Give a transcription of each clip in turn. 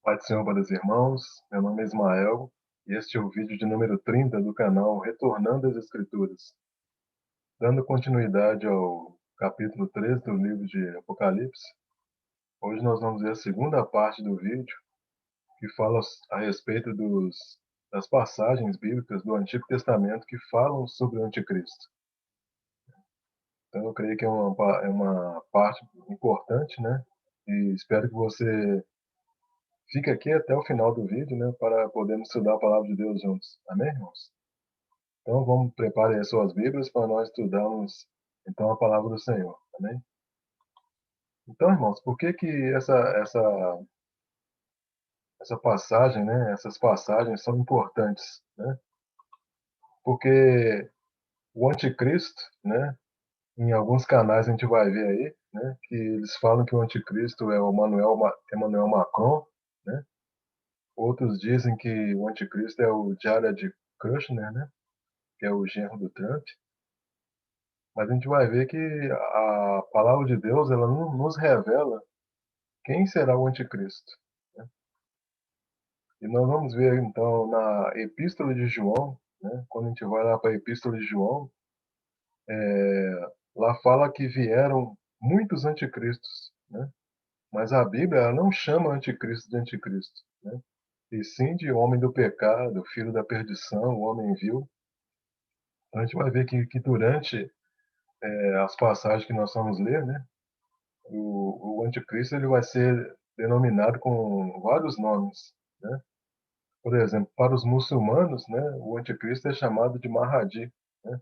Pai do Senhor, brothers e irmãos, meu nome é Ismael e este é o vídeo de número 30 do canal Retornando às Escrituras. Dando continuidade ao capítulo 13 do livro de Apocalipse, hoje nós vamos ver a segunda parte do vídeo, que fala a respeito das passagens bíblicas do Antigo Testamento que falam sobre o Anticristo. Então eu creio que é uma parte importante, né? E espero que você fique aqui até o final do vídeo, né, para podermos estudar a palavra de Deus juntos. Amém, irmãos? Então vamos preparar as suas Bíblias para nós estudarmos então a palavra do Senhor. Amém? Então, irmãos, por que que essa passagem, né, essas passagens são importantes, né? Porque o anticristo, né, em alguns canais a gente vai ver aí, né, que eles falam que o anticristo é o Emmanuel Macron, né? Outros dizem que o anticristo é o Jared Kushner, né, que é o genro do Trump. Mas a gente vai ver que a palavra de Deus ela nos revela quem será o anticristo, né? E nós vamos ver então na Epístola de João, né? Quando a gente vai lá para a Epístola de João, lá fala que vieram muitos anticristos, né? Mas a Bíblia ela não chama anticristo de anticristo, né? E sim de homem do pecado, filho da perdição, o homem vil. Então a gente vai ver que durante as passagens que nós vamos ler, né? O anticristo ele vai ser denominado com vários nomes, né? Por exemplo, para os muçulmanos, né, o anticristo é chamado de Mahdi, né?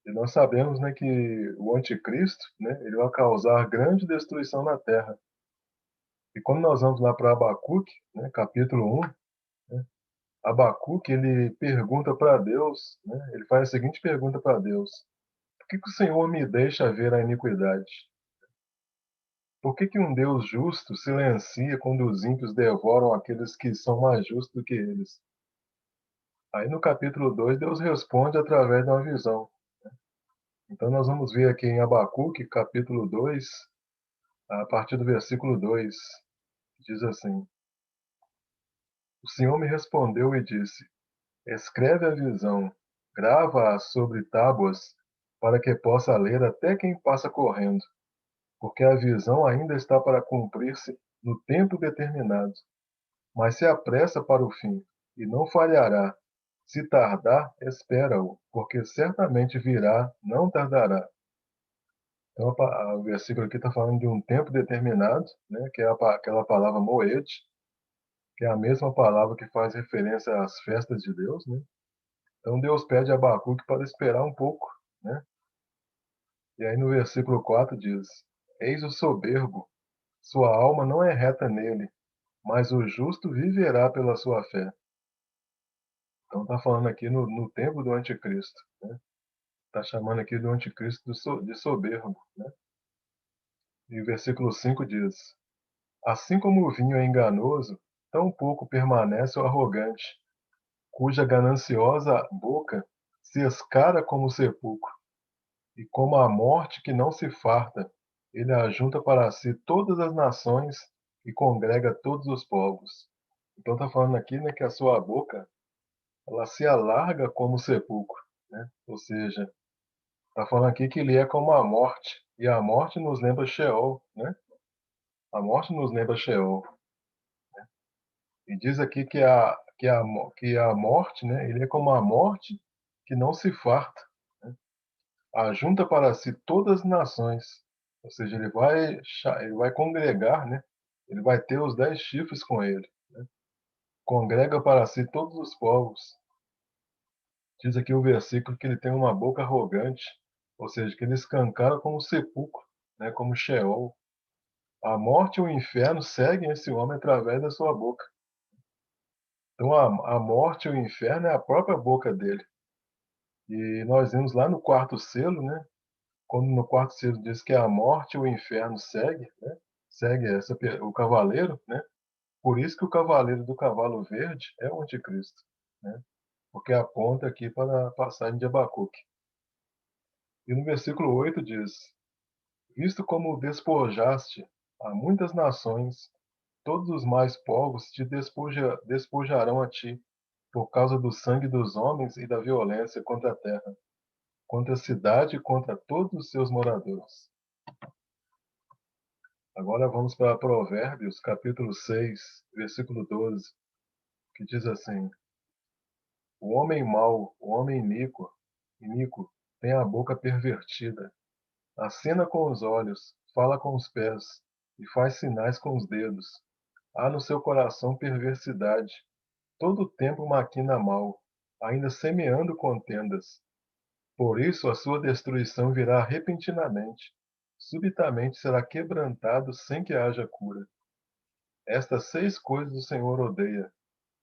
E nós sabemos, né, que o anticristo, né, ele vai causar grande destruição na terra. E quando nós vamos lá para Abacuque, né, capítulo 1, né, Abacuque ele pergunta para Deus, né, ele faz a seguinte pergunta para Deus: por que que o Senhor me deixa ver a iniquidade? Por que que um Deus justo silencia quando os ímpios devoram aqueles que são mais justos do que eles? Aí no capítulo 2 Deus responde através de uma visão. Então nós vamos ver aqui em Abacuque, capítulo 2, a partir do versículo 2, diz assim: o Senhor me respondeu e disse: escreve a visão, grava-a sobre tábuas, para que possa ler até quem passa correndo, porque a visão ainda está para cumprir-se no tempo determinado. Mas se apressa para o fim, e não falhará. Se tardar, espera-o, porque certamente virá, não tardará. Então, o versículo aqui está falando de um tempo determinado, né, que é aquela palavra moed, que é a mesma palavra que faz referência às festas de Deus, né? Então, Deus pede a Abacuque para esperar um pouco, né? E aí no versículo 4 diz: eis o soberbo, sua alma não é reta nele, mas o justo viverá pela sua fé. Então está falando aqui no tempo do anticristo, né? Está chamando aqui do anticristo de soberbo, né? E o versículo 5 diz: assim como o vinho é enganoso, tão pouco permanece o arrogante, cuja gananciosa boca se escara como o sepulcro, e como a morte que não se farta, ele ajunta para si todas as nações e congrega todos os povos. Então está falando aqui, né, que a sua boca ela se alarga como o sepulcro, né? Ou seja, está falando aqui que ele é como a morte, e a morte nos lembra Sheol, né? A morte nos lembra Sheol. E diz aqui que a morte, né? Ele é como a morte que não se farta, né? Ajunta para si todas as nações. Ou seja, ele vai congregar, né? Ele vai ter os 10 chifres com ele, né? Congrega para si todos os povos. Diz aqui o versículo que ele tem uma boca arrogante, ou seja, que ele escancara como sepulcro, né? Como Sheol. A morte e o inferno seguem esse homem através da sua boca. Então a morte e o inferno é a própria boca dele. E nós vemos lá no quarto selo, né? Quando no quarto selo diz que a morte e o inferno segue, né? Segue o cavaleiro, né? Por isso que o cavaleiro do cavalo verde é o anticristo, né? Porque aponta aqui para a passagem de Abacuque. E no versículo 8 diz: visto como despojaste a muitas nações todos os mais povos te despojarão a ti, por causa do sangue dos homens e da violência contra a terra, contra a cidade e contra todos os seus moradores. Agora vamos para Provérbios, capítulo 6, versículo 12, que diz assim: O homem mau, o homem iníquo, tem a boca pervertida, acena com os olhos, fala com os pés e faz sinais com os dedos. Há no seu coração perversidade, todo o tempo maquina mal, ainda semeando contendas. Por isso a sua destruição virá repentinamente, subitamente será quebrantado sem que haja cura. Estas 6 coisas o Senhor odeia,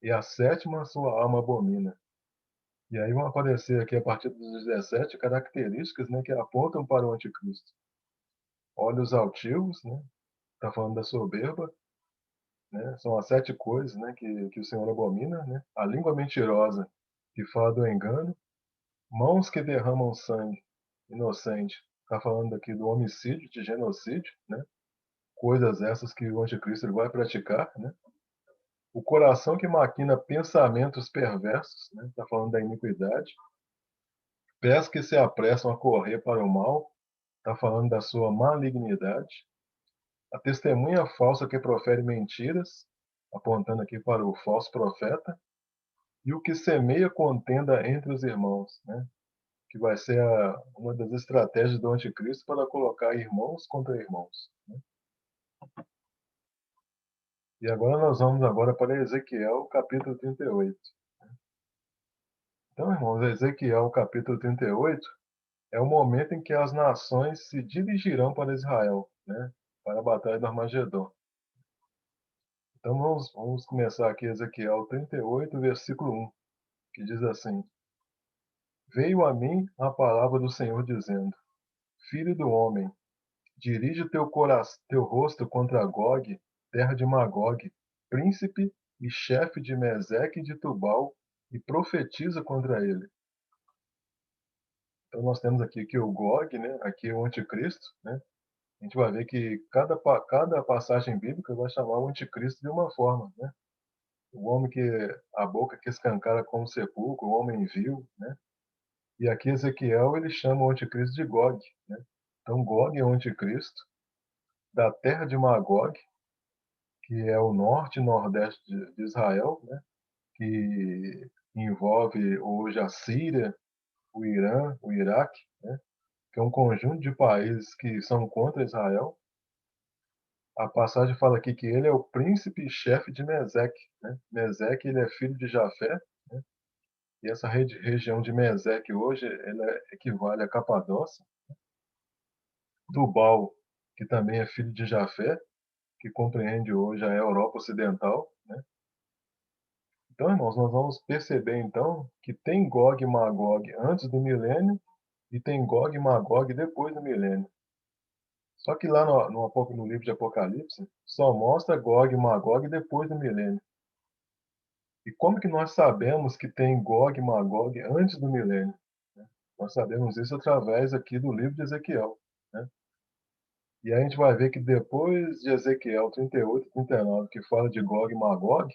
e a sétima a sua alma abomina. E aí vão aparecer aqui, a partir dos 17, características, né, que apontam para o anticristo. Olhos altivos, né, está falando da soberba, né, são as 7 coisas, né, que o Senhor abomina, né, a língua mentirosa, que fala do engano, mãos que derramam sangue inocente, está falando aqui do homicídio, de genocídio, né, coisas essas que o anticristo ele vai praticar, né, o coração que maquina pensamentos perversos, né, está falando da iniquidade, pés que se apressam a correr para o mal, está falando da sua malignidade, a testemunha falsa que profere mentiras, apontando aqui para o falso profeta, e o que semeia contenda entre os irmãos, né? Que vai ser uma das estratégias do anticristo para colocar irmãos contra irmãos. Né? E agora nós vamos agora para Ezequiel, capítulo 38. Então, irmãos, Ezequiel, capítulo 38, é o momento em que as nações se dirigirão para Israel, né? Para a batalha do Armagedon. Então vamos começar aqui Ezequiel 38, versículo 1, que diz assim: Veio a mim a palavra do Senhor dizendo: Filho do homem, dirige teu rosto contra Gog, terra de Magog, príncipe e chefe de Meseque e de Tubal, e profetiza contra ele. Então nós temos aqui que o Gog, né, aqui é o anticristo, né? A gente vai ver que cada passagem bíblica vai chamar o anticristo de uma forma, né? O homem que a boca que escancara como sepulcro, o homem vil, né? E aqui Ezequiel ele chama o anticristo de Gog, né? Então Gog é o anticristo da terra de Magog, que é o norte e nordeste de Israel, né? Que envolve hoje a Síria, o Irã, o Iraque, né? Que é um conjunto de países que são contra Israel. A passagem fala aqui que ele é o príncipe e chefe de Meseque, né? Meseque ele é filho de Jafé, né? E essa região de Meseque hoje ela equivale a Capadócia. Tubal, que também é filho de Jafé, que compreende hoje a Europa Ocidental, né? Então, irmãos, nós vamos perceber então que tem Gog e Magog antes do milênio e tem Gog e Magog depois do milênio. Só que lá no livro de Apocalipse só mostra Gog e Magog depois do milênio. E como que nós sabemos que tem Gog e Magog antes do milênio? Né? Nós sabemos isso através aqui do livro de Ezequiel, né? E aí a gente vai ver que depois de Ezequiel 38 e 39, que fala de Gog e Magog,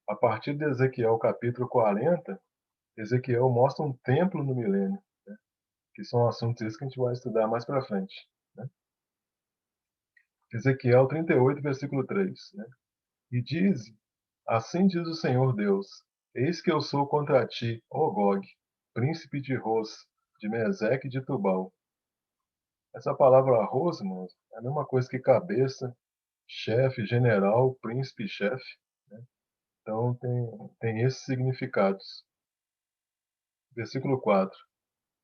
a partir de Ezequiel capítulo 40, Ezequiel mostra um templo no milênio, né? Que são assuntos esses que a gente vai estudar mais para frente. Né? Ezequiel 38, versículo 3. Né? E diz, assim diz o Senhor Deus, eis que eu sou contra ti, ó Gog, príncipe de Ros, de Meseque e de Tubal. Essa palavra Ros, irmãos, é a mesma coisa que cabeça, chefe, general, príncipe, chefe. Né? Então tem esses significados. Versículo 4.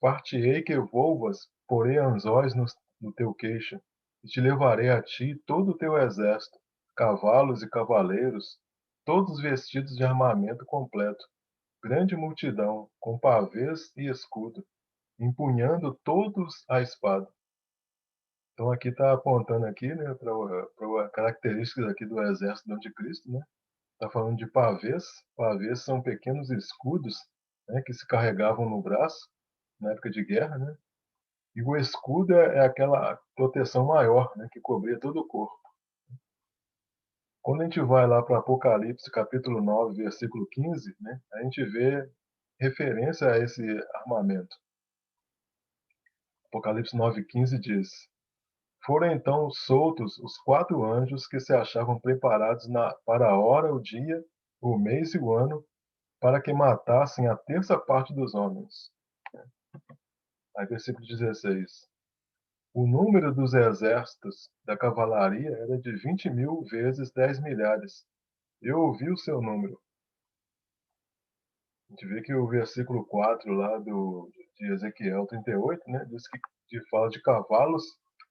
Far-te-ei que volvas, porei anzóis no teu queixo, e te levarei a ti todo o teu exército, cavalos e cavaleiros, todos vestidos de armamento completo, grande multidão, com pavês e escudo, empunhando todos a espada. Então aqui está apontando aqui, né, para características aqui do exército do anticristo, né? Está falando de pavês. Pavês são pequenos escudos, né, que se carregavam no braço na época de guerra, né? E o escudo é aquela proteção maior, né, que cobria todo o corpo. Quando a gente vai lá para Apocalipse, capítulo 9, versículo 15, né, a gente vê referência a esse armamento. Apocalipse 9,15 diz: Foram então soltos os 4 anjos que se achavam preparados para a hora, o dia, o mês e o ano, para que matassem a terça parte dos homens. Aí, versículo 16. O número dos exércitos da cavalaria era de 20.000 vezes 10 milhares. Eu ouvi o seu número. A gente vê que o versículo 4 lá de Ezequiel 38, né, diz que fala de cavalos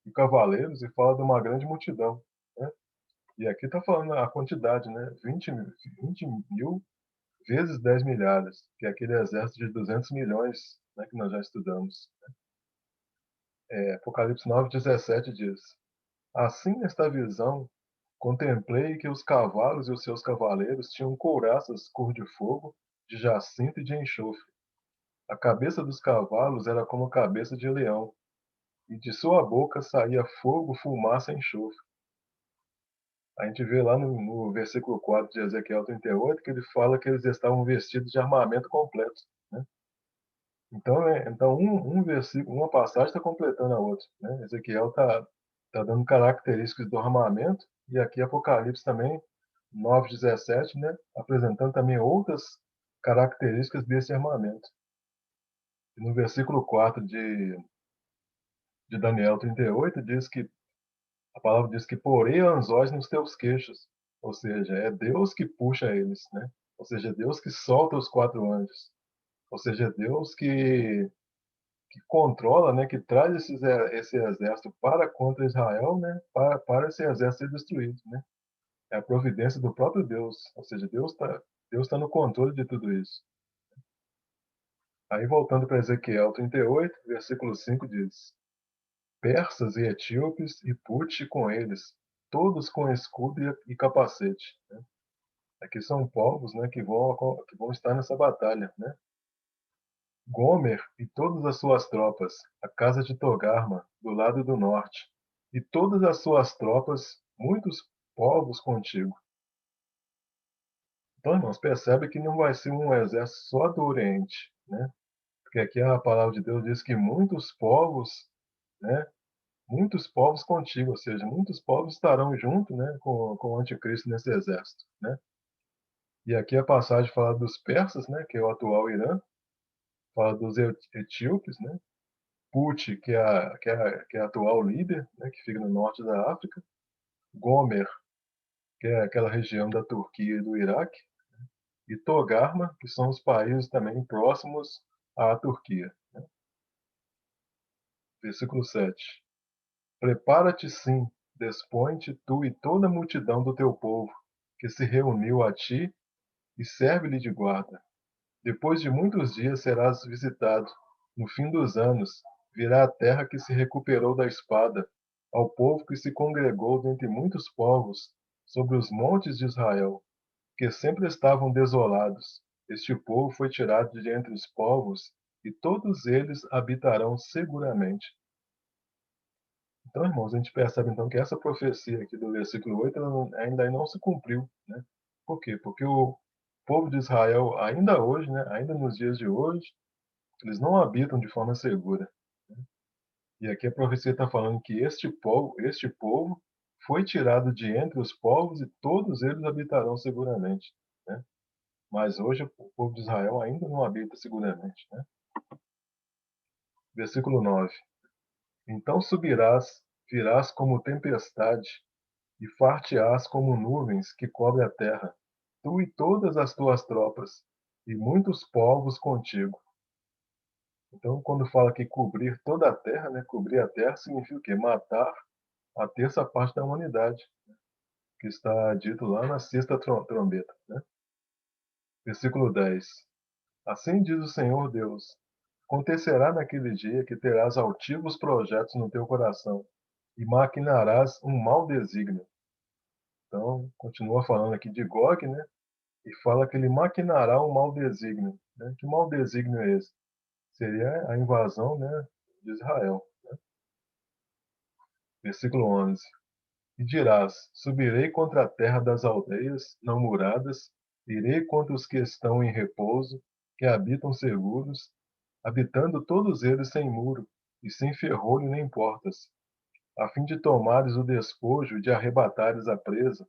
e cavaleiros e fala de uma grande multidão, né? E aqui está falando a quantidade, né? 20.000 vezes 10 milhares, que é aquele exército de 200 milhões, né, que nós já estudamos. Apocalipse 9,17 diz: Assim, nesta visão, contemplei que os cavalos e os seus cavaleiros tinham couraças cor de fogo, de jacinto e de enxofre. A cabeça dos cavalos era como a cabeça de leão, e de sua boca saía fogo, fumaça e enxofre. A gente vê lá no versículo 4 de Ezequiel 38 que ele fala que eles estavam vestidos de armamento completo, né? Então um versículo, uma passagem está completando a outra, né? Ezequiel tá dando características do armamento, e aqui Apocalipse também, 9:17, né? Apresentando também outras características desse armamento. E no versículo 4 de Daniel 38 diz que a palavra diz que porei anzóis nos teus queixos, ou seja, é Deus que puxa eles, né? Ou seja, é Deus que solta os 4 anjos, ou seja, é Deus que controla, né? Que traz esse exército para contra Israel, né? Para esse exército ser destruído, né? É a providência do próprio Deus, ou seja, Deus tá no controle de tudo isso. Aí voltando para Ezequiel 38, versículo 5 diz: persas e etíopes e Pute com eles, todos com escudo e capacete, né? Aqui são povos, né, que vão estar nessa batalha, né? Gomer e todas as suas tropas, a casa de Togarma, do lado do norte, e todas as suas tropas, muitos povos contigo. Então, irmãos, percebe que não vai ser um exército só do Oriente, né? Porque aqui a palavra de Deus diz que muitos povos, né, muitos povos contigo, ou seja, muitos povos estarão junto, né, com o anticristo nesse exército, né? E aqui a passagem fala dos persas, né, que é o atual Irã, fala dos etíopes, né? Put, que é a atual líder, né, que fica no norte da África, Gomer, que é aquela região da Turquia e do Iraque, e Togarma, que são os países também próximos à Turquia. Versículo 7. Prepara-te sim, despõe-te tu e toda a multidão do teu povo, que se reuniu a ti, e serve-lhe de guarda. Depois de muitos dias serás visitado. No fim dos anos, virá a terra que se recuperou da espada, ao povo que se congregou dentre muitos povos, sobre os montes de Israel, que sempre estavam desolados. Este povo foi tirado de entre os povos, e todos eles habitarão seguramente. Então, irmãos, a gente percebe então que essa profecia aqui do versículo 8 ainda não se cumpriu, né? Por quê? Porque o povo de Israel, ainda hoje, né, ainda nos dias de hoje, eles não habitam de forma segura. E aqui a profecia está falando que este povo foi tirado de entre os povos e todos eles habitarão seguramente, né? Mas hoje o povo de Israel ainda não habita seguramente, né? Versículo 9. Então subirás, virás como tempestade e far-te-ás como nuvens que cobrem a terra, tu e todas as tuas tropas, e muitos povos contigo. Então, quando fala que cobrir toda a terra, né, cobrir a terra significa o quê? Matar a terça parte da humanidade, que está dito lá na sexta trombeta, né? Versículo 10. Assim diz o Senhor Deus: acontecerá naquele dia que terás altivos projetos no teu coração e maquinarás um mau desígnio. Então, continua falando aqui de Gog, né? E fala que ele maquinará um mau desígnio, né? Que mau desígnio é esse? Seria a invasão, né, de Israel. Versículo 11. E dirás: subirei contra a terra das aldeias não muradas, irei contra os que estão em repouso, que habitam seguros, habitando todos eles sem muro, e sem ferrolho nem portas, a fim de tomares o despojo e de arrebatares a presa,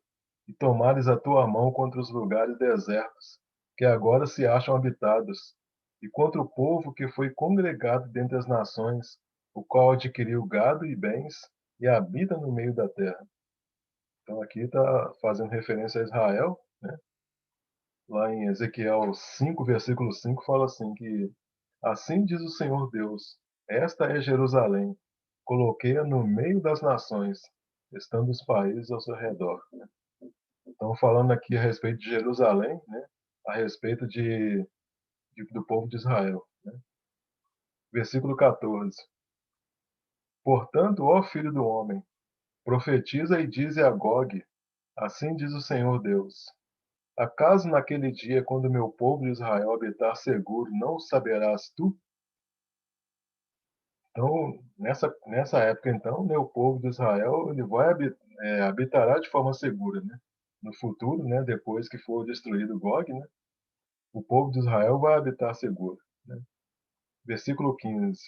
e tomares a tua mão contra os lugares desertos, que agora se acham habitados, e contra o povo que foi congregado dentre as nações, o qual adquiriu gado e bens, e habita no meio da terra. Então aqui está fazendo referência a Israel, né? Lá em Ezequiel 5, versículo 5, fala assim que assim diz o Senhor Deus, esta é Jerusalém, coloquei-a no meio das nações, estando os países ao seu redor. Então falando aqui a respeito de Jerusalém, né? A respeito do povo de Israel. Né? Versículo 14. Portanto, ó filho do homem, profetiza e dize a Gog, assim diz o Senhor Deus. Acaso naquele dia, quando meu povo de Israel habitar seguro, não o saberás tu? Então, nessa época, então, né, o povo de Israel ele vai habitará de forma segura, né? No futuro, né, depois que for destruído Gog, né, o povo de Israel vai habitar seguro. Né? Versículo 15.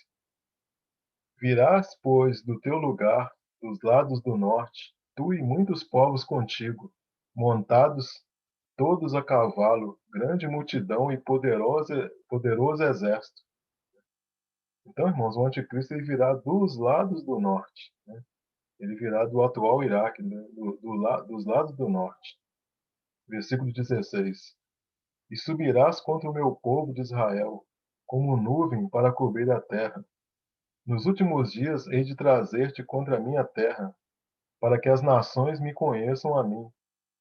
Virás, pois, do teu lugar, dos lados do norte, tu e muitos povos contigo, montados todos a cavalo, grande multidão e poderoso exército. Então, irmãos, o anticristo ele virá dos lados do norte. Né? Ele virá do atual Iraque, né? Dos lados do norte. Versículo 16. E subirás contra o meu povo de Israel, como nuvem para cobrir a terra. Nos últimos dias hei de trazer-te contra a minha terra, para que as nações me conheçam a mim,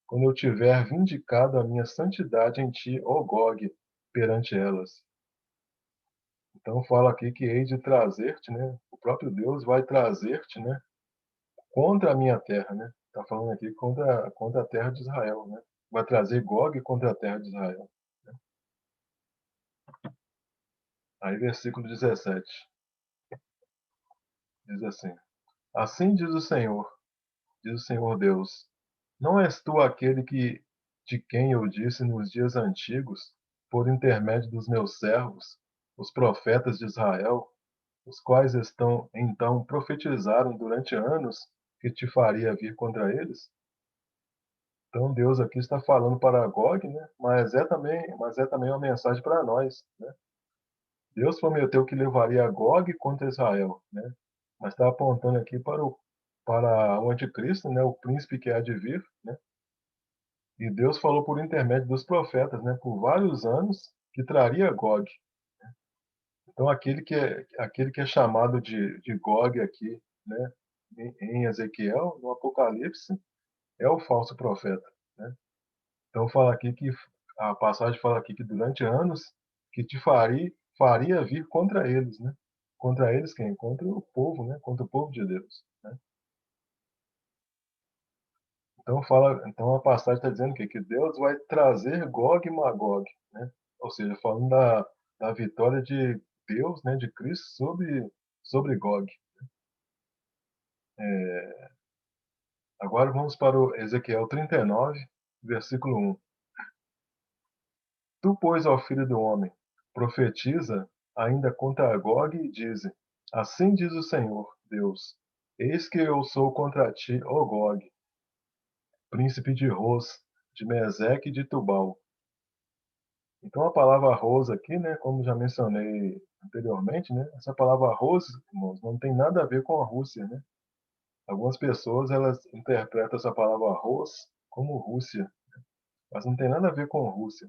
quando eu tiver vindicado a minha santidade em ti, ó Gog, perante elas. Então fala aqui que hei de trazer-te, né? O próprio Deus vai trazer-te, né? Contra a minha terra, né? Está falando aqui contra a terra de Israel, né? Vai trazer Gog contra a terra de Israel. Né? Aí versículo 17 diz assim: Assim diz o Senhor Deus, não és tu aquele de quem eu disse nos dias antigos, por intermédio dos meus servos, os profetas de Israel, os quais então profetizaram durante anos que te faria vir contra eles? Então Deus aqui está falando para Gog, né? Mas é também uma mensagem para nós, né? Deus prometeu que levaria Gog contra Israel, né? Mas está apontando aqui para o anticristo, né? O príncipe que há de vir, né? E Deus falou por intermédio dos profetas, né? Por vários anos que traria Gog. Então aquele que é chamado de Gog aqui, né? Em Ezequiel, no Apocalipse, é o falso profeta, né? Então fala aqui que a passagem fala aqui que durante anos que faria vir contra eles, né? Contra eles quem? Contra o povo, né? Contra o povo de Deus, né? Então a passagem está dizendo que Deus vai trazer Gog e Magog, né? Ou seja, falando da vitória de Deus, né? De Cristo sobre Gog. Agora vamos para o Ezequiel 39, versículo 1. Tu, pois, ó filho do homem, profetiza ainda contra Gog e dize: Assim diz o Senhor, Deus: Eis que eu sou contra ti, ó Gog, príncipe de Ros, de Meseque e de Tubal. Então a palavra Ros aqui, né, como já mencionei anteriormente, né, essa palavra Ros, irmãos, não tem nada a ver com a Rússia, né? Algumas pessoas elas interpretam essa palavra Ros como Rússia, mas não tem nada a ver com Rússia.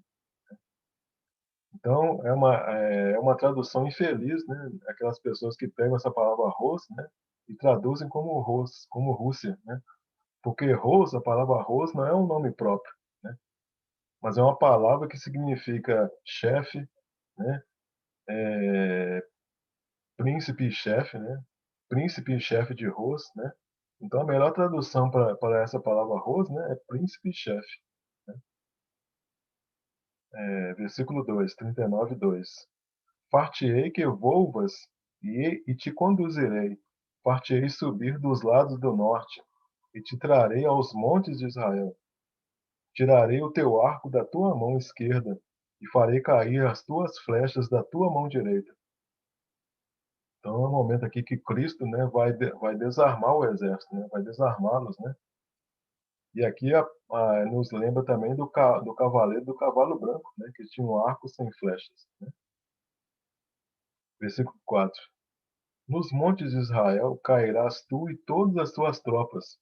Então, é uma tradução infeliz, né? Aquelas pessoas que pegam essa palavra Rus, né? E traduzem como Rus, como Rússia, né? Porque Rus, a palavra Rus não é um nome próprio, né? Mas é uma palavra que significa chefe, né? É, príncipe e chefe, né? Príncipe e chefe de Rus, né? Então, a melhor tradução para essa palavra Rus, né? É príncipe e chefe. Né? Versículo 2, 39, 2. Far-te-ei que volvas e te conduzirei. Far-te-ei subir dos lados do norte. e te trarei aos montes de Israel. Tirarei o teu arco da tua mão esquerda e farei cair as tuas flechas da tua mão direita. Então é um momento aqui que Cristo, né, vai desarmar o exército, né, vai desarmá-los, né. E aqui nos lembra também do cavaleiro do cavalo branco, né, que tinha um arco sem flechas, né. Versículo 4. Nos montes de Israel cairás tu e todas as tuas tropas,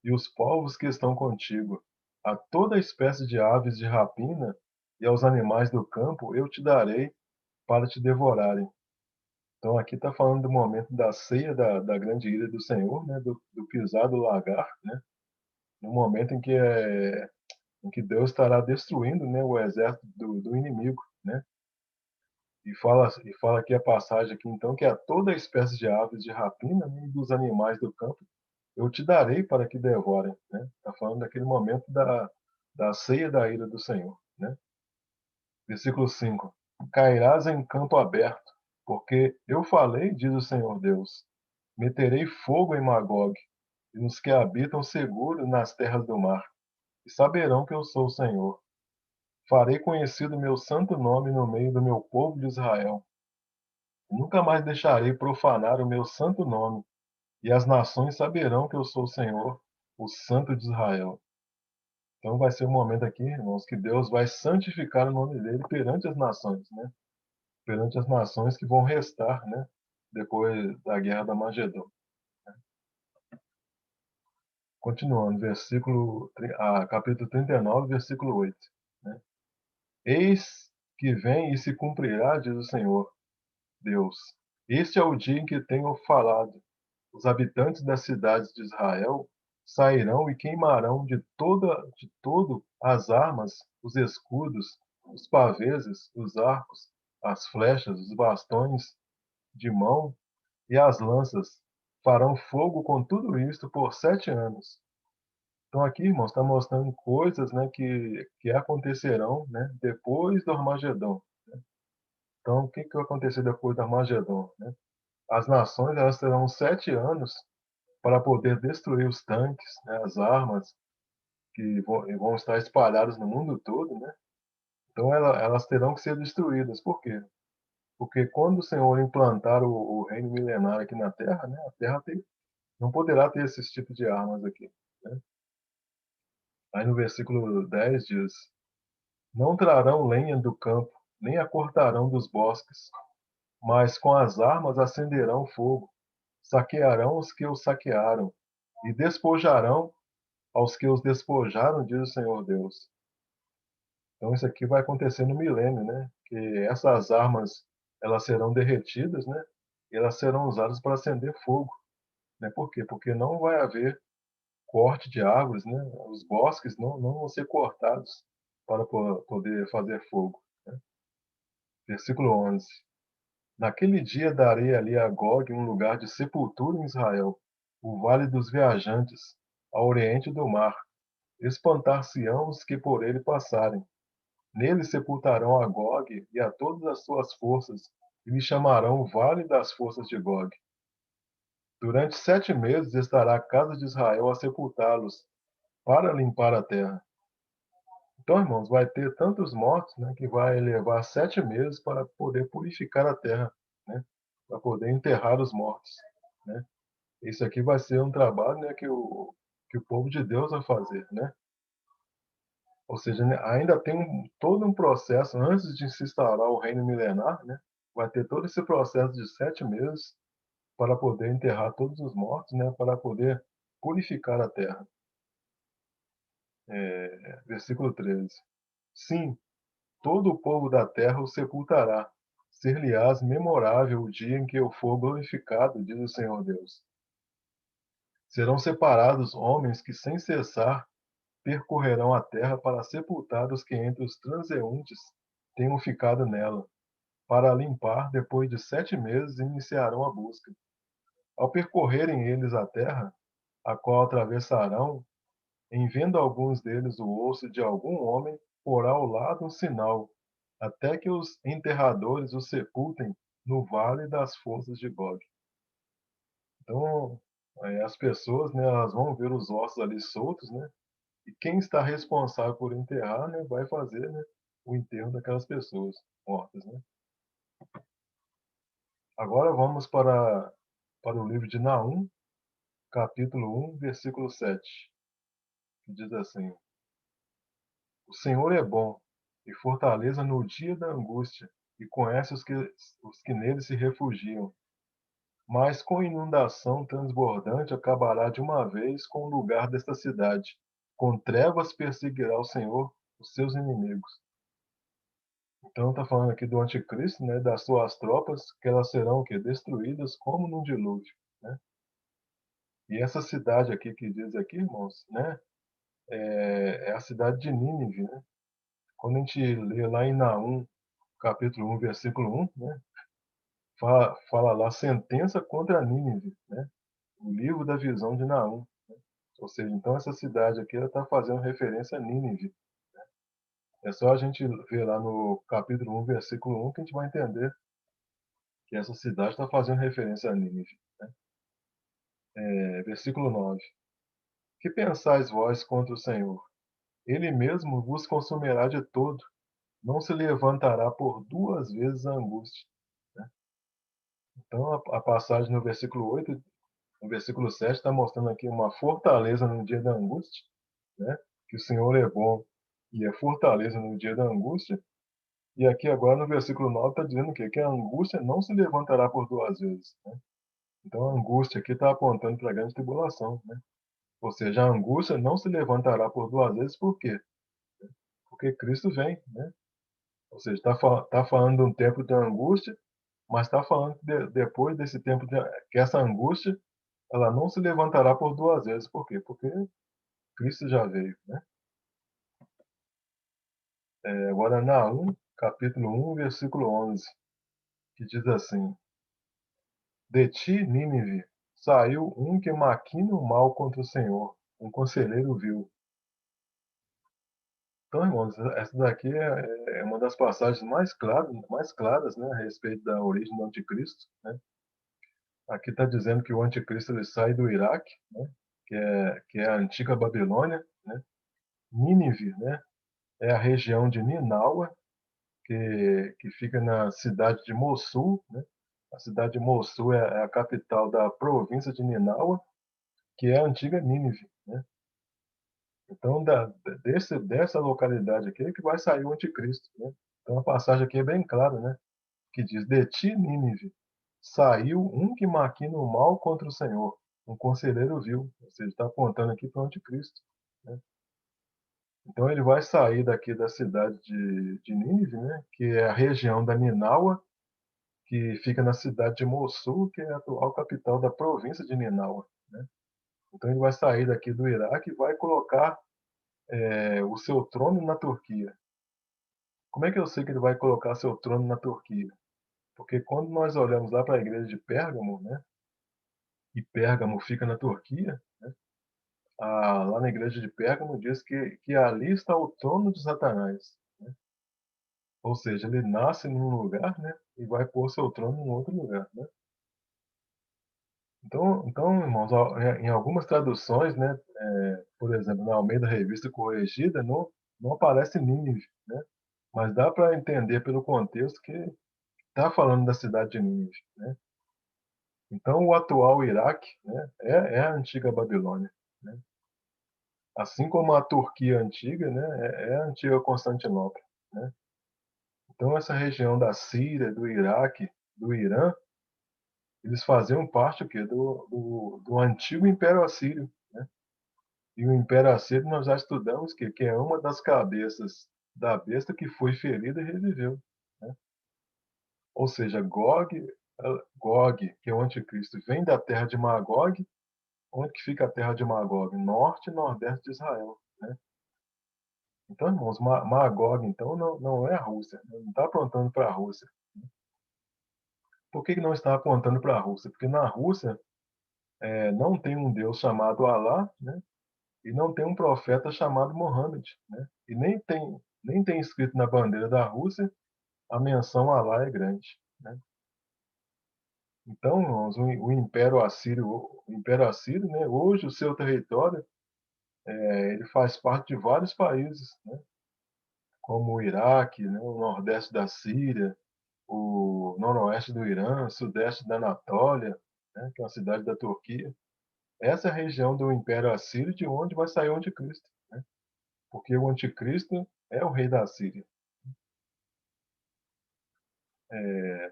e os povos que estão contigo. A toda espécie de aves de rapina e aos animais do campo eu te darei para te devorarem. Então aqui está falando do momento da ceia da grande ira do Senhor, né, do pisar do lagar, né, no momento em que Deus estará destruindo, né, o exército do inimigo, né. E fala aqui a passagem aqui então que a toda espécie de aves de rapina, né, e dos animais do campo eu te darei para que devorem, né. Está falando daquele momento da ceia da ira do Senhor, né. Versículo 5: Cairás em campo aberto, porque eu falei, diz o Senhor Deus, meterei fogo em Magog, e nos que habitam seguros nas terras do mar, e saberão que eu sou o Senhor. Farei conhecido meu santo nome no meio do meu povo de Israel. Nunca mais deixarei profanar o meu santo nome, e as nações saberão que eu sou o Senhor, o Santo de Israel. Então vai ser um momento aqui, irmãos, que Deus vai santificar o nome dele perante as nações, né? Perante as nações que vão restar, né? Depois da guerra da Magedon. Continuando, capítulo 39, versículo 8. Né? Eis que vem e se cumprirá, diz o Senhor, Deus. Este é o dia em que tenho falado. Os habitantes das cidades de Israel sairão e queimarão de todo as armas, os escudos, os paveses, os arcos, as flechas, os bastões de mão e as lanças. Farão fogo com tudo isto por 7 anos. Então aqui, irmãos, está mostrando coisas, né, que acontecerão, né, depois do Armagedon. Então, o que vai acontecer depois do Armagedon, né? As nações elas terão 7 anos para poder destruir os tanques, né, as armas que vão estar espalhadas no mundo todo, né? Então elas terão que ser destruídas. Por quê? Porque quando o Senhor implantar o reino milenar aqui na Terra, né, a Terra não poderá ter esses tipos de armas aqui, né? Aí no versículo 10 diz: Não trarão lenha do campo, nem a cortarão dos bosques, mas com as armas acenderão fogo, saquearão os que os saquearam, e despojarão aos que os despojaram, diz o Senhor Deus. Então isso aqui vai acontecer no milênio, né? Que essas armas elas serão derretidas, né? E elas serão usadas para acender fogo, né? Por quê? Porque não vai haver corte de árvores, né? Os bosques não vão ser cortados para poder fazer fogo, né? Versículo 11. Naquele dia darei ali a Gog um lugar de sepultura em Israel, o vale dos viajantes, ao oriente do mar. Espantar-se-ão os que por ele passarem. Nele sepultarão a Gog e a todas as suas forças, e lhe chamarão o Vale das Forças de Gog. Durante 7 meses estará a casa de Israel a sepultá-los, para limpar a terra. Então, irmãos, vai ter tantos mortos, né, que vai levar 7 meses para poder purificar a terra, né, para poder enterrar os mortos, né. Isso aqui vai ser um trabalho, né, que o povo de Deus vai fazer, né. Ou seja, né, ainda tem todo um processo antes de se instaurar o reino milenar, né, vai ter todo esse processo de 7 meses para poder enterrar todos os mortos, né, para poder purificar a terra. Versículo 13. Sim, todo o povo da terra o sepultará. Ser-lhe-ás memorável o dia em que eu for glorificado, diz o Senhor Deus. Serão separados homens que sem cessar percorrerão a terra para sepultar os que entre os transeuntes tenham ficado nela. Para limpar, depois de 7 meses, iniciarão a busca. Ao percorrerem eles a terra, a qual atravessarão, em vendo alguns deles o osso de algum homem, porá ao lado um sinal, até que os enterradores o sepultem no vale das forças de Gog. Então, Aí as pessoas, né, elas vão ver os ossos ali soltos, né? E quem está responsável por enterrar, né, vai fazer, né, o enterro daquelas pessoas mortas, né? Agora vamos para o livro de Naum, capítulo 1, versículo 7, que diz assim: O Senhor é bom e fortaleza no dia da angústia, e conhece os que nele se refugiam. Mas com inundação transbordante acabará de uma vez com o lugar desta cidade. Com trevas perseguirá o Senhor os seus inimigos. Então está falando aqui do anticristo, né, das suas tropas, que elas serão o quê? Destruídas como num dilúvio, né? E essa cidade aqui que diz aqui, irmãos, né, é a cidade de Nínive, né? Quando a gente lê lá em Naum, capítulo 1, versículo 1, né, fala lá sentença contra Nínive, né? O livro da visão de Naum. Ou seja, então essa cidade aqui está fazendo referência a Nínive. É só a gente ver lá no capítulo 1, versículo 1, que a gente vai entender que essa cidade está fazendo referência a Nínive. Versículo 9. Que pensais vós contra o Senhor? Ele mesmo vos consumirá de todo, não se levantará por duas vezes a angústia. Né? Então a passagem no versículo 8, no versículo 7, está mostrando aqui uma fortaleza no dia da angústia, né? Que o Senhor é bom e é fortaleza no dia da angústia. E aqui agora no versículo 9 está dizendo o quê? Que a angústia não se levantará por duas vezes. Né? Então a angústia aqui está apontando para a grande tribulação. Né? Ou seja, a angústia não se levantará por duas vezes, por quê? Porque Cristo vem. Né? Ou seja, tá falando de um tempo de angústia, mas está falando que depois desse tempo, que essa angústia ela não se levantará por duas vezes. Por quê? Porque Cristo já veio. Né? Agora, Naum, capítulo 1, versículo 11, que diz assim: De ti, Nínive, saiu um que maquina o mal contra o Senhor, um conselheiro vil. Então, irmãos, essa daqui é uma das passagens mais claras, né, a respeito da origem do anticristo. Né? Aqui está dizendo que o anticristo ele sai do Iraque, né, que é a antiga Babilônia. Né? Nínive, né, é a região de Ninaua, que fica na cidade de Mossul. Né? A cidade de Mossul é a capital da província de Ninaua, que é a antiga Nínive. Né? Então, dessa localidade aqui é que vai sair o anticristo. Né? Então, a passagem aqui é bem clara, né? Que diz: De ti, Nínive, saiu um que maquina o mal contra o Senhor, um conselheiro vil. Ou seja, está apontando aqui para o anticristo. Né? Então, ele vai sair daqui da cidade de Nínive, né? Que é a região da Ninaua, que fica na cidade de Mossul, que é a atual capital da província de Ninaua. Né? Então, ele vai sair daqui do Iraque e vai colocar o seu trono na Turquia. Como é que eu sei que ele vai colocar seu trono na Turquia? Porque quando nós olhamos lá para a igreja de Pérgamo, né, e Pérgamo fica na Turquia, né, lá na igreja de Pérgamo diz que ali está o trono de Satanás. Né? Ou seja, ele nasce num lugar, né, e vai pôr seu trono em outro lugar. Né? Então, irmãos, em algumas traduções, né, por exemplo, na Almeida Revista Corrigida, não aparece Nínive, né? Mas dá para entender pelo contexto que está falando da cidade de Nínive. Né? Então, o atual Iraque, né, é a antiga Babilônia. Né? Assim como a Turquia antiga, né, é a antiga Constantinopla. Né? Então, essa região da Síria, do Iraque, do Irã, eles faziam parte o quê? Do antigo Império Assírio. Né? E o Império Assírio nós já estudamos que é uma das cabeças da besta que foi ferida e reviveu. Né? Ou seja, Gog, que é o anticristo, vem da terra de Magog. Onde que fica a terra de Magog? Norte e nordeste de Israel. Né? Então, irmãos, Magog, então, não é a Rússia. Né? Não está apontando para a Rússia. Por que não está apontando para a Rússia? Porque na Rússia não tem um Deus chamado Alá, né? E não tem um profeta chamado Mohammed. Né? E nem tem escrito na bandeira da Rússia a menção a Alá é grande. Né? Então, irmãos, o Império Assírio, né, hoje o seu território, ele faz parte de vários países, né, como o Iraque, né, o Nordeste da Síria, o Noroeste do Irã, o Sudeste da Anatólia, né, que é uma cidade da Turquia. Essa é a região do Império Assírio de onde vai sair o Anticristo, né, porque o Anticristo é o rei da Síria.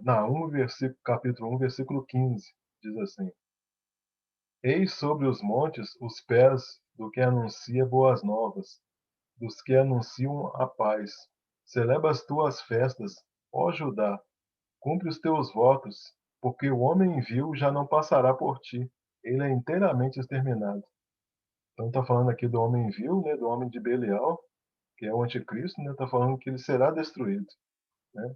Naum, capítulo 1, versículo 15, diz assim: Eis sobre os montes os pés do que anuncia boas novas, dos que anunciam a paz. Celebra as tuas festas, ó Judá, cumpre os teus votos, porque o homem vil já não passará por ti, ele é inteiramente exterminado. Então está falando aqui do homem vil, né, do homem de Belial, que é o anticristo, né, está falando que ele será destruído, né?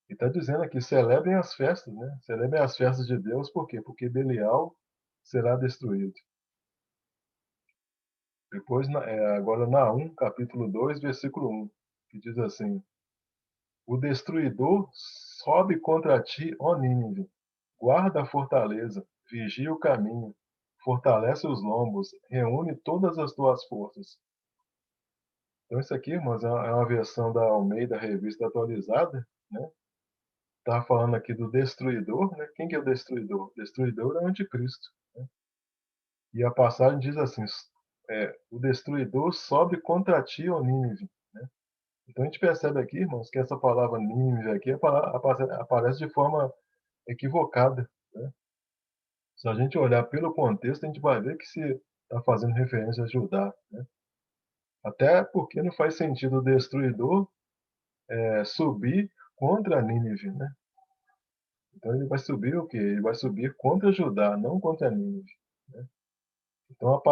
E está dizendo aqui, celebrem as festas, né? Celebrem as festas de Deus, por quê? Porque Belial será destruído. Depois, agora Naum, capítulo 2, versículo 1, que diz assim: O destruidor sobe contra ti, ó Nínive, guarda a fortaleza, vigia o caminho, fortalece os lombos, reúne todas as tuas forças. Então, isso aqui, irmãos, é uma versão da Almeida Revista Atualizada, né? Está falando aqui do destruidor, né? Quem que é o destruidor? O destruidor é o anticristo, né? E a passagem diz assim: o destruidor sobe contra ti, ó Nínive, né? Então a gente percebe aqui, irmãos, que essa palavra Nínive aqui aparece de forma equivocada, né? Se a gente olhar pelo contexto, a gente vai ver que se está fazendo referência a Judá, né? Até porque não faz sentido o destruidor subir contra Nínive, né? Então ele vai subir o quê? Ele vai subir contra Judá, não contra Nínive, né? Então,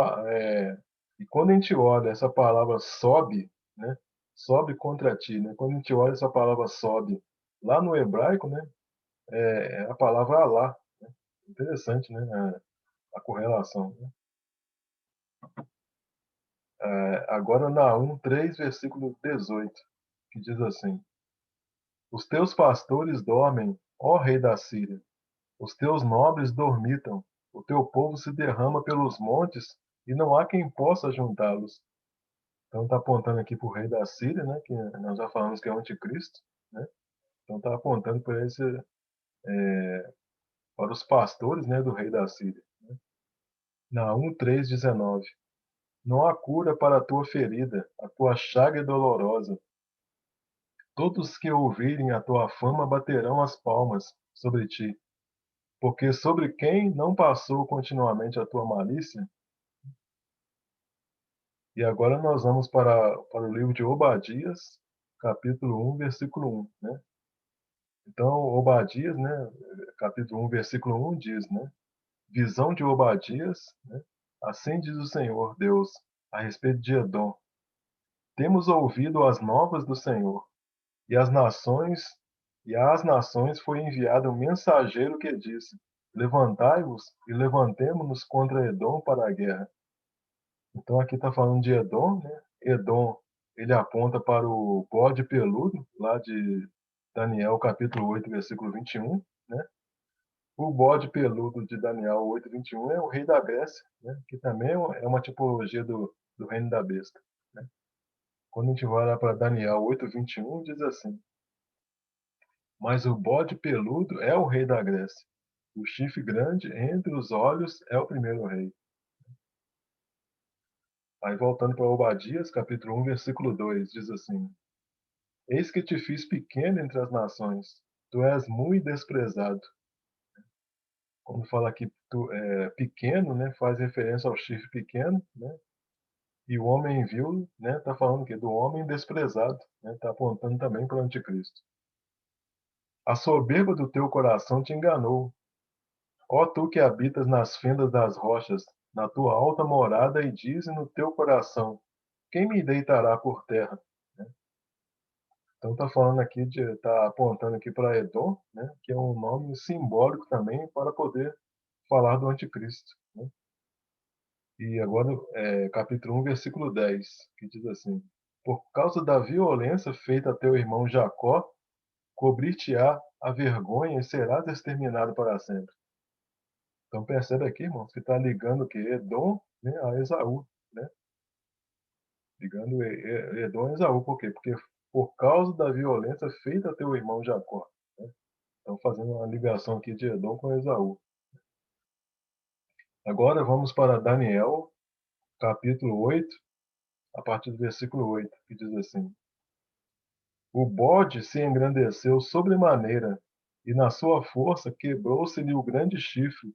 e quando a gente olha essa palavra sobe, né? Sobe contra ti, né? Quando a gente olha essa palavra sobe, lá no hebraico, né? É a palavra Alá. Né? Interessante, né? A correlação. Né? Agora, Naum 3, versículo 18, que diz assim: Os teus pastores dormem, ó rei da Síria, os teus nobres dormitam, o teu povo se derrama pelos montes e não há quem possa juntá-los. Então está apontando aqui para o rei da Síria, né, que nós já falamos que é o anticristo, né? Então está apontando para os pastores, né, do rei da Síria. Naum 3,19. Não há cura para a tua ferida, a tua chaga é dolorosa. Todos que ouvirem a tua fama baterão as palmas sobre ti, porque sobre quem não passou continuamente a tua malícia? E agora nós vamos para o livro de Obadias, capítulo 1, versículo 1, né? Então, Obadias, né, capítulo 1, versículo 1 diz, né? Visão de Obadias, né? Assim diz o Senhor Deus a respeito de Edom. Temos ouvido as novas do Senhor, e as nações, e às nações foi enviado um mensageiro que disse: Levantai-vos e levantemo-nos contra Edom para a guerra. Então aqui está falando de Edom, né? Edom, ele aponta para o bode peludo, lá de Daniel capítulo 8, versículo 21, né? O bode peludo de Daniel 8, 21 é o rei da Grécia, né? Que também é uma tipologia do reino da besta, né? Quando a gente vai lá para Daniel 8, 21, diz assim: Mas o bode peludo é o rei da Grécia. O chifre grande entre os olhos é o primeiro rei. Aí voltando para Obadias, capítulo 1, versículo 2, diz assim: Eis que te fiz pequeno entre as nações, tu és muito desprezado. Quando fala aqui tu é pequeno, né, faz referência ao chifre pequeno, né? E o homem vil, né, tá falando que do homem desprezado, né? Tá apontando também para o anticristo. A soberba do teu coração te enganou, ó tu que habitas nas fendas das rochas, na tua alta morada, e diz no teu coração: Quem me deitará por terra? Né? Então está falando aqui está apontando aqui para Edom, né? Que é um nome simbólico também para poder falar do anticristo. Né? E agora, capítulo 1, versículo 10, que diz assim: Por causa da violência feita a teu irmão Jacó, cobrir-te-á a vergonha e serás exterminado para sempre. Então percebe aqui, irmãos, que está ligando o quê? Edom, né, a Esaú, né? Ligando Edom a Esaú, por quê? Porque por causa da violência feita a teu irmão Jacó, né? Então fazendo uma ligação aqui de Edom com Esaú. Agora vamos para Daniel, capítulo 8, a partir do versículo 8, que diz assim: O bode se engrandeceu sobremaneira, e na sua força quebrou-se-lhe o grande chifre,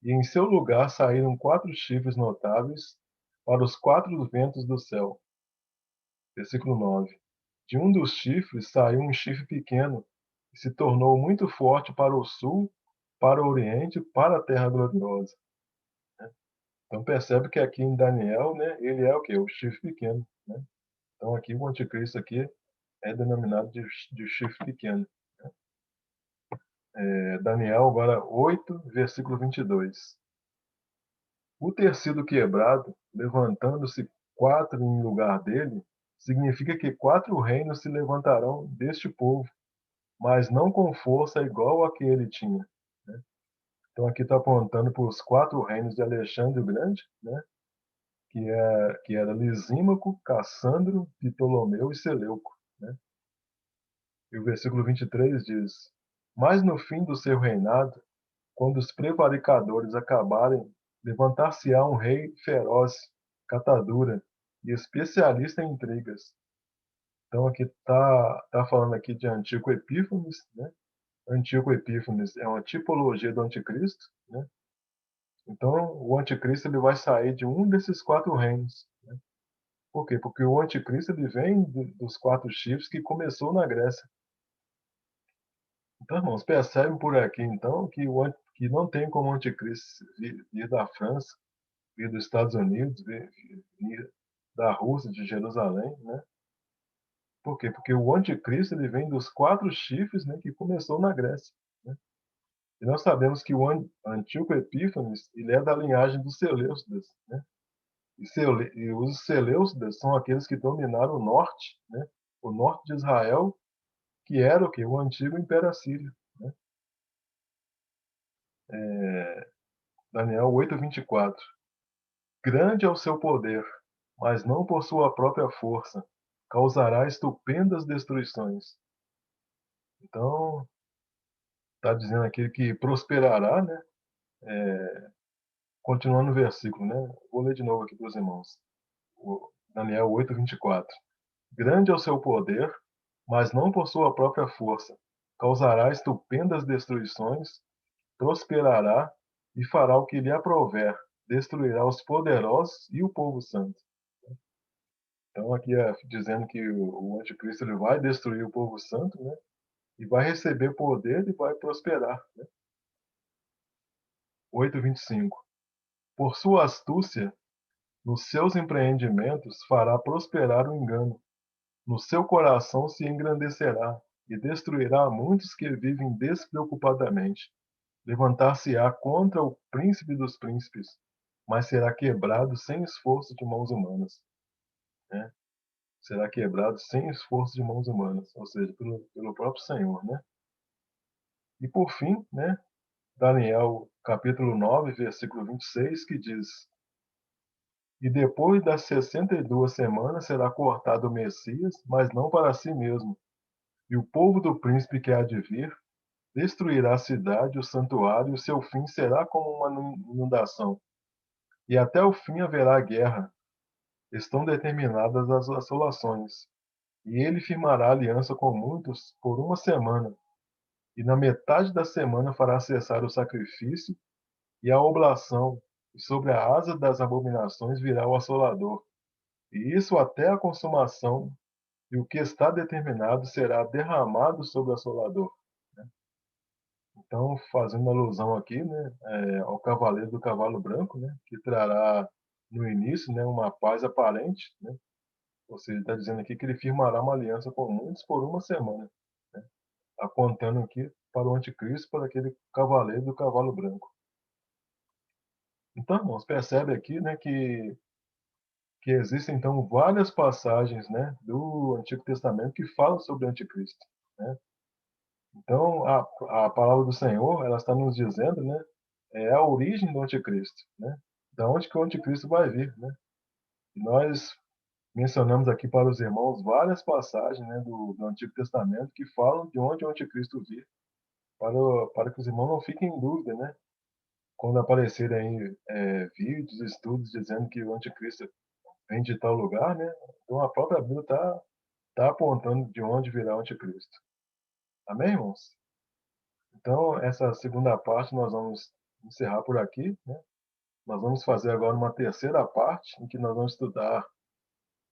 e em seu lugar saíram 4 chifres notáveis para os 4 ventos do céu. Versículo 9. De um dos chifres saiu um chifre pequeno, e se tornou muito forte para o sul, para o oriente, para a terra gloriosa. Então percebe que aqui em Daniel, né, ele é o quê? O chifre pequeno, né? Então aqui o anticristo aqui é denominado de chifre pequeno. Daniel agora 8, versículo 22. O ter sido quebrado, levantando-se 4 em lugar dele, significa que 4 reinos se levantarão deste povo, mas não com força igual a que ele tinha, né? Então aqui está apontando para os 4 reinos de Alexandre o Grande, né? Que era Lisímaco, Cassandro, Ptolomeu e Seleuco, né? E o versículo 23 diz: Mas no fim do seu reinado, quando os prevaricadores acabarem, levantar-se-á um rei feroz, catadura e especialista em intrigas. Então aqui tá falando aqui de Antíoco Epífanes, né? Antíoco Epífanes é uma tipologia do anticristo, né? Então o anticristo ele vai sair de um desses 4 reinos, né? Por quê? Porque o anticristo ele vem dos 4 chifres que começou na Grécia. Então, irmãos, percebem por aqui então que não tem como o anticristo vir da França, vir dos Estados Unidos, vir da Rússia, de Jerusalém, né? Por quê? Porque o anticristo ele vem dos 4 chifres, né, que começou na Grécia, né? E nós sabemos que o Antíoco Epífanes ele é da linhagem dos Seleucidas, né? E os Seleucidas são aqueles que dominaram o norte, né? O norte de Israel, que era o que? O antigo Império Assírio, né? Daniel 8:24. Grande é o seu poder, mas não por sua própria força. Causará estupendas destruições. Então, está dizendo aqui que prosperará, né? Continuando o versículo, né? Vou ler de novo aqui para os irmãos. Daniel 8:24. Grande é o seu poder, mas não por sua própria força. Causará estupendas destruições, prosperará e fará o que lhe aprouver. Destruirá os poderosos e o povo santo. Então aqui é dizendo que o anticristo ele vai destruir o povo santo, né? E vai receber poder e vai prosperar, né? 8:25. Por sua astúcia, nos seus empreendimentos fará prosperar o engano. No seu coração se engrandecerá e destruirá muitos que vivem despreocupadamente. Levantar-se-á contra o príncipe dos príncipes, mas será quebrado sem esforço de mãos humanas, né? Será quebrado sem esforço de mãos humanas, ou seja, pelo próprio Senhor, né? E por fim, né, Daniel capítulo 9, versículo 26, que diz: E depois das 62 semanas será cortado o Messias, mas não para si mesmo. E o povo do príncipe que há de vir destruirá a cidade, o santuário, e o seu fim será como uma inundação. E até o fim haverá guerra. Estão determinadas as assolações. E ele firmará aliança com muitos por uma semana. E na metade da semana fará cessar o sacrifício e a oblação, e sobre a asa das abominações virá o assolador. E isso até a consumação, e o que está determinado será derramado sobre o assolador. Então, fazendo alusão aqui, né, ao cavaleiro do cavalo branco, né, que trará no início, né, uma paz aparente, né, ou seja, está dizendo aqui que ele firmará uma aliança com muitos por uma semana, né, apontando aqui para o anticristo, para aquele cavaleiro do cavalo branco. Então, irmãos, percebe aqui, né, que existem então várias passagens, né, do Antigo Testamento que falam sobre o anticristo, né? Então, a palavra do Senhor, ela está nos dizendo, né, é a origem do anticristo, né? Da onde que o anticristo vai vir, né? E nós mencionamos aqui para os irmãos várias passagens, né, do Antigo Testamento que falam de onde o anticristo vir, para que os irmãos não fiquem em dúvida, né? Quando aparecerem aí vídeos, estudos dizendo que o anticristo vem de tal lugar, né? Então a própria Bíblia tá apontando de onde virá o anticristo. Amém, irmãos? Então, essa segunda parte nós vamos encerrar por aqui, né? Nós vamos fazer agora uma terceira parte, em que nós vamos estudar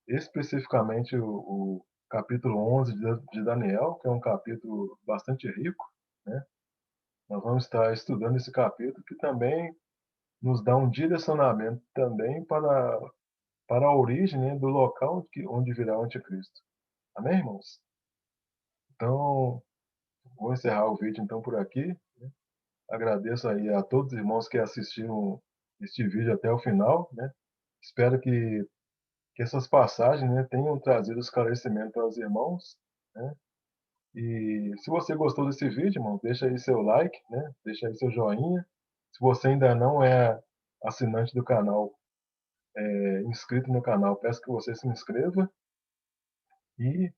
especificamente o capítulo 11 de Daniel, que é um capítulo bastante rico, né? Nós vamos estar estudando esse capítulo, que também nos dá um direcionamento também para a origem, né, do local onde virá o anticristo. Amém, irmãos? Então, vou encerrar o vídeo então por aqui. Agradeço aí a todos os irmãos que assistiram este vídeo até o final, né? Espero que essas passagens, né, tenham trazido esclarecimento para os irmãos, né? E se você gostou desse vídeo, irmão, deixa aí seu like, né? Deixa aí seu joinha. Se você ainda não é assinante do canal, inscrito no canal, peço que você se inscreva. E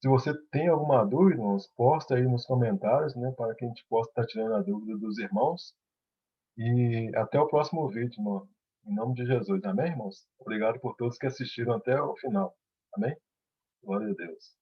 se você tem alguma dúvida, irmãos, posta aí nos comentários, né, para que a gente possa estar tirando a dúvida dos irmãos. E até o próximo vídeo, irmão. Em nome de Jesus. Amém, irmãos? Obrigado por todos que assistiram até o final. Amém? Glória a Deus.